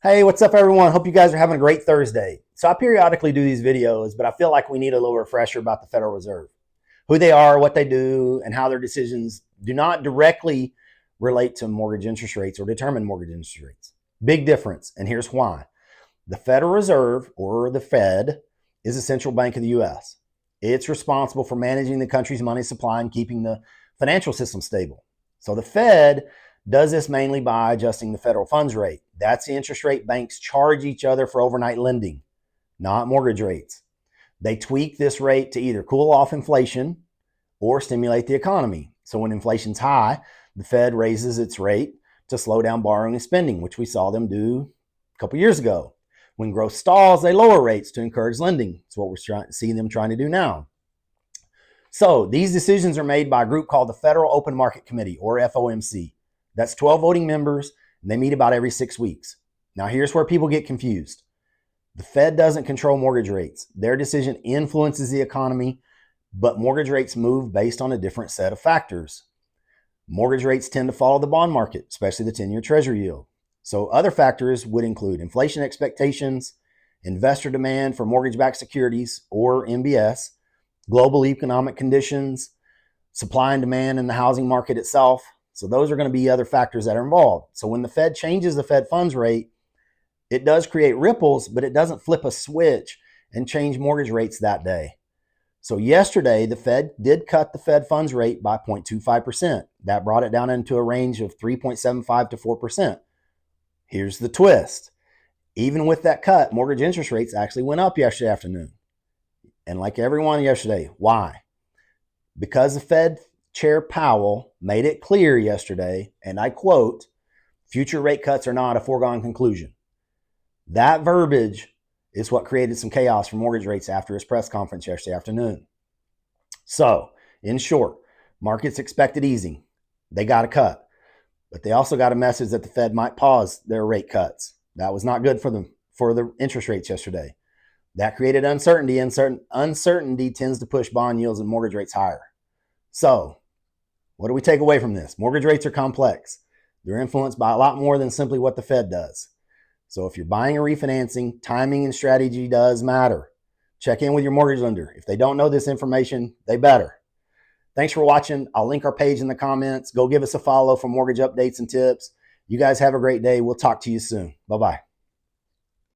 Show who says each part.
Speaker 1: Hey, what's up, everyone? Hope you guys are having a great Thursday. So, I periodically do these videos, but I feel like we need a little refresher about the Federal Reserve, who they are, what they do, and how their decisions do not directly relate to mortgage interest rates or determine mortgage interest rates. Big difference, and here's why. The Federal Reserve, or the Fed, is the central bank of the U.S. It's responsible for managing the country's money supply and keeping the financial system stable. So, the Fed does this mainly by adjusting the federal funds rate. That's the interest rate banks charge each other for overnight lending, not mortgage rates. They tweak this rate to either cool off inflation or stimulate the economy. So when inflation's high, the Fed raises its rate to slow down borrowing and spending, which we saw them do a couple years ago. When growth stalls, they lower rates to encourage lending. That's what we're seeing them trying to do now. So these decisions are made by a group called the Federal Open Market Committee, or FOMC. That's 12 voting members, and they meet about every 6 weeks. Now, here's where people get confused. The Fed doesn't control mortgage rates. Their decision influences the economy, but mortgage rates move based on a different set of factors. Mortgage rates tend to follow the bond market, especially the 10-year Treasury yield. So other factors would include inflation expectations, investor demand for mortgage-backed securities, or MBS, global economic conditions, supply and demand in the housing market itself. So those are going to be other factors that are involved. So when the Fed changes the Fed funds rate, it does create ripples, but it doesn't flip a switch and change mortgage rates that day. So yesterday, the Fed did cut the Fed funds rate by 0.25%. That brought it down into a range of 3.75 to 4%. Here's the twist. Even with that cut, mortgage interest rates actually went up yesterday afternoon. And like everyone yesterday, why? Because the Fed Chair Powell made it clear yesterday, and I quote, future rate cuts are not a foregone conclusion. That verbiage is what created some chaos for mortgage rates after his press conference yesterday afternoon. So, in short, markets expected easing. They got a cut. But they also got a message that the Fed might pause their rate cuts. That was not good for the interest rates yesterday. That created uncertainty, and uncertainty tends to push bond yields and mortgage rates higher. So, what do we take away from this? Mortgage rates are complex. They're influenced by a lot more than simply what the Fed does. So if you're buying or refinancing, timing and strategy does matter. Check in with your mortgage lender. If they don't know this information, they better. Thanks for watching. I'll link our page in the comments. Go give us a follow for mortgage updates and tips. You guys have a great day. We'll talk to you soon. Bye-bye.